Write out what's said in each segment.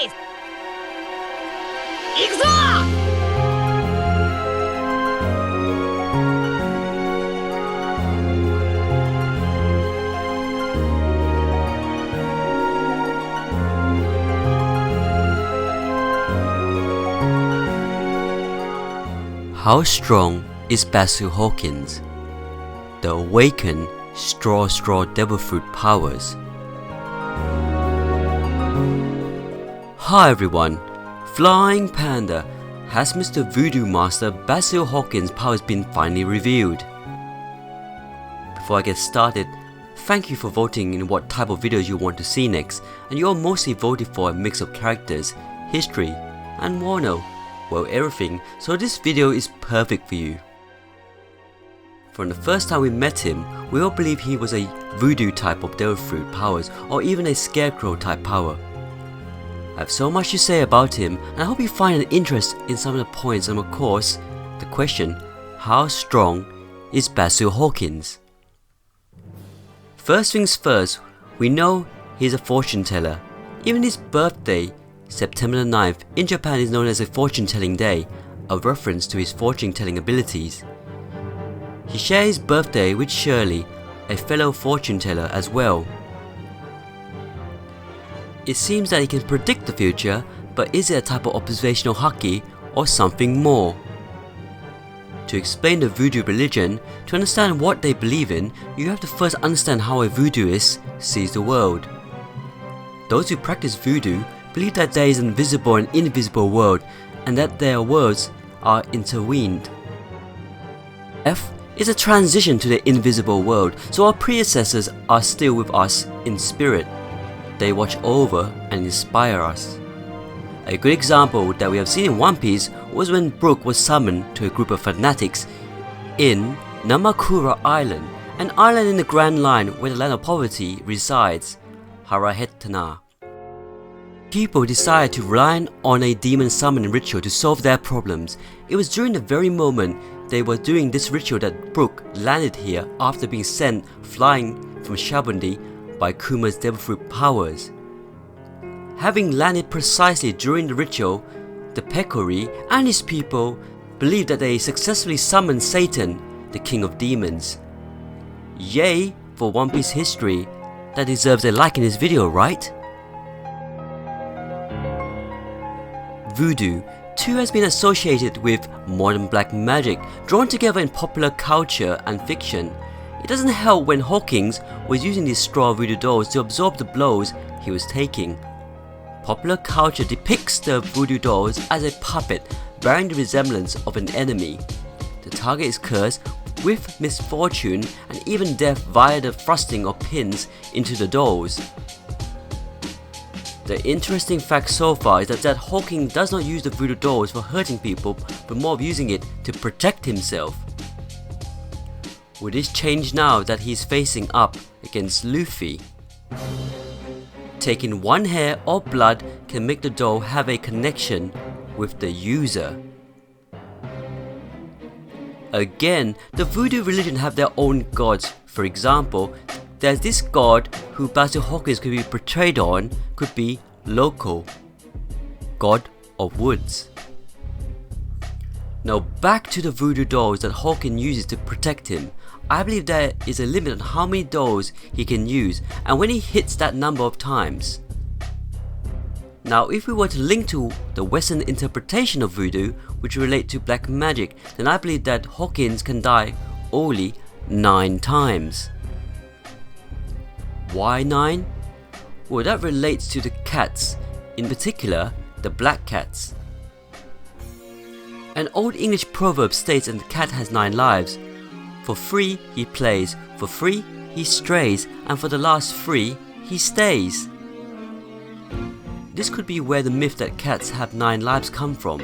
please! 行くぞ! How strong is Basil Hawkins? The awakened straw devil fruit powers. Hi everyone, Flying Panda, has Mr. Voodoo Master Basil Hawkins' powers been finally revealed? Before I get started, thank you for voting in what type of videos you want to see next, and you all mostly voted for a mix of characters, history, and wano. Well, everything, so this video is perfect for you. From the first time we met him, we all believed he was a voodoo type of devil fruit powers, or even a scarecrow type power. I have so much to say about him, and I hope you find an interest in some of the points, and of course, the question, how strong is Basil Hawkins? First things first, we know he's a fortune teller. Even his birthday, September the 9th, in Japan is known as a fortune-telling day, a reference to his fortune-telling abilities. He shares his birthday with Shirley, a fellow fortune-teller as well. It seems that he can predict the future, but is it a type of observational haki or something more? To explain the voodoo religion, to understand what they believe in, you have to first understand how a voodooist sees the world. Those who practice voodoo believe that there is an invisible and invisible world, and that their worlds are intertwined. F is a transition to the invisible world, so our predecessors are still with us in spirit. They watch over and inspire us. A good example that we have seen in One Piece was when Brook was summoned to a group of fanatics in Namakura Island, an island in the Grand Line where the land of poverty resides, Harahetana. People decided to rely on a demon summoning ritual to solve their problems. It was during the very moment they were doing this ritual that Brook landed here after being sent flying from Shabundi by Kuma's devil fruit powers. Having landed precisely during the ritual, the Peccary and his people believed that they successfully summoned Satan, the king of demons. Yay for One Piece history. That deserves a like in this video, right? Voodoo too has been associated with modern black magic, drawn together in popular culture and fiction. It doesn't help when Hawkins was using these straw voodoo dolls to absorb the blows he was taking. Popular culture depicts the voodoo dolls as a puppet bearing the resemblance of an enemy. The target is cursed with misfortune and even death via the thrusting of pins into the dolls. The interesting fact so far is that Hawkins does not use the voodoo dolls for hurting people, but more of using it to protect himself. Will this change now that he's facing up against Luffy? Taking one hair or blood can make the doll have a connection with the user. Again, the voodoo religion have their own gods. For example, there's this god who Basil Hawkins could be portrayed on, could be Loco, god of woods. Now back to the voodoo dolls that Hawkins uses to protect him. I believe there is a limit on how many dolls he can use and when he hits that number of times. Now if we were to link to the Western interpretation of voodoo, which relate to black magic, then I believe that Hawkins can die only 9 times. Why 9? Well, that relates to the cats, in particular the black cats. An old English proverb states that the cat has 9 lives. For 3 he plays, for 3 he strays, and for the last 3 he stays. This could be where the myth that cats have 9 lives come from,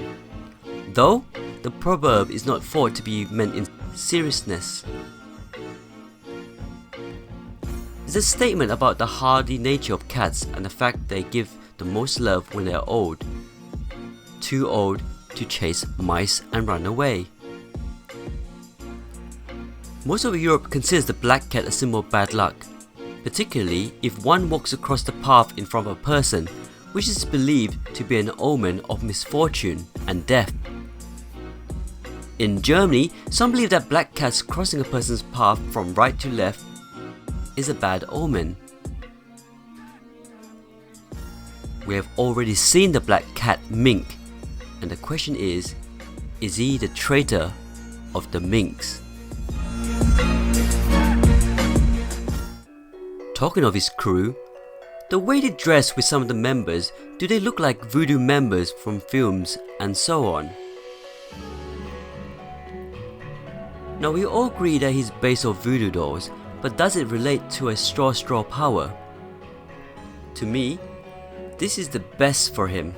though the proverb is not thought to be meant in seriousness. It's a statement about the hardy nature of cats and the fact they give the most love when they are old, too old to chase mice and run away. Most of Europe considers the black cat a symbol of bad luck, particularly if one walks across the path in front of a person, which is believed to be an omen of misfortune and death. In Germany, some believe that black cats crossing a person's path from right to left is a bad omen. We have already seen the black cat mink, and the question is he the traitor of the minks? Talking of his crew, the way they dress with some of the members, do they look like voodoo members from films and so on? Now we all agree that he's based off voodoo dolls, but does it relate to a straw power? To me, this is the best for him.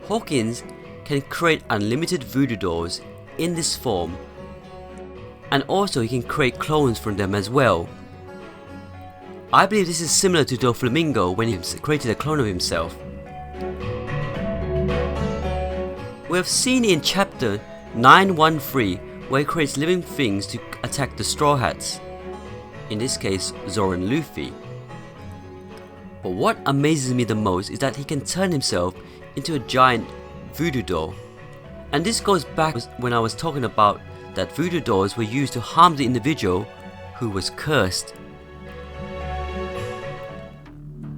Hawkins can create unlimited voodoo dolls in this form, and also he can create clones from them as well. I believe this is similar to Doflamingo when he created a clone of himself. We have seen in chapter 913 where he creates living things to attack the Straw Hats, in this case ZORO and Luffy. But what amazes me the most is that he can turn himself into a giant voodoo doll. And this goes back when I was talking about that voodoo dolls were used to harm the individual who was cursed.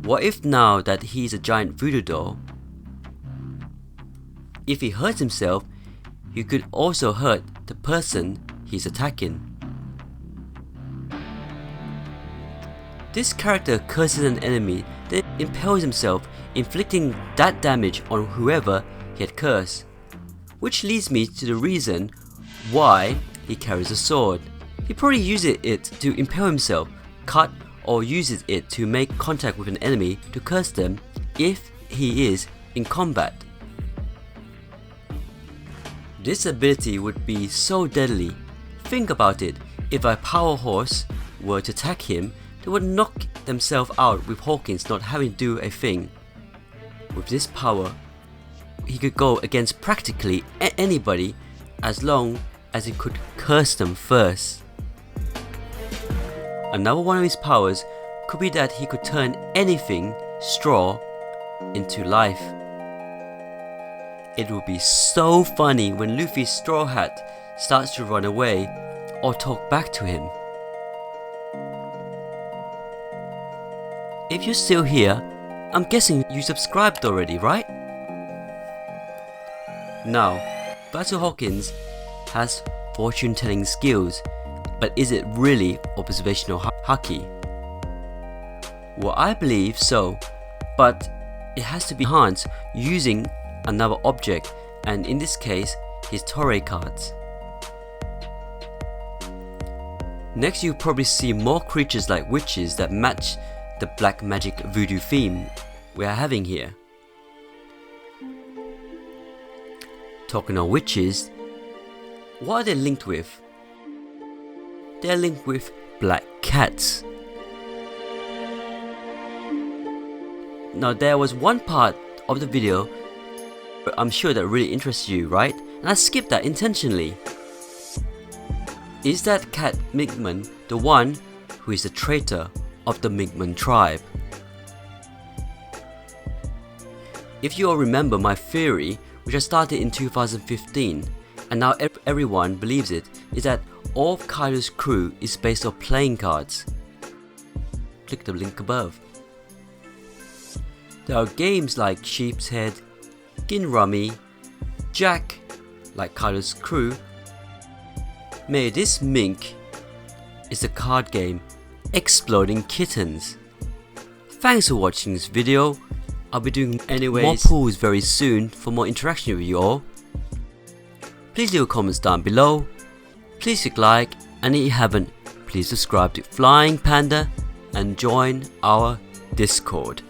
What if now that he's a giant voodoo doll, if he hurts himself, he could also hurt the person he's attacking? This character curses an enemy, then impales himself, inflicting that damage on whoever he had cursed. Which leads me to the reason why he carries a sword. He probably uses it to impale himself, cut, or uses it to make contact with an enemy to curse them if he is in combat. This ability would be so deadly. Think about it, if a power horse were to attack him, they would knock themselves out with Hawkins not having to do a thing. With this power, he could go against practically anybody as long as he could curse them first. Another one of his powers could be that he could turn anything straw into life. It would be so funny when Luffy's Straw Hat starts to run away or talk back to him. If you're still here, I'm guessing you subscribed already, right? Now, Basil Hawkins has fortune-telling skills, but is it really observational haki? Well, I believe so, but it has to be enhanced using another object, and in this case, his Torei cards. Next, you'll probably see more creatures like witches that match the black magic voodoo theme we are having here. Talking of witches, what are they linked with? They're linked with black cats. Now there was one part of the video I'm sure that really interests you, right? And I skipped that intentionally. Is that cat Minkman the one who is the traitor of the Minkman tribe? If you all remember my theory, which I started in 2015, and now everyone believes it, is that all of Kaido's crew is based on playing cards. Click the link above. There are games like Sheep's Head, Gin Rummy, Jack, like Kaido's crew. May this Mink is a card game, Exploding Kittens. Thanks for watching this video. I'll be doing more pulls very soon for more interaction with you all. Please leave your comments down below. Please click like, and if you haven't, please subscribe to Flying Panda and join our Discord.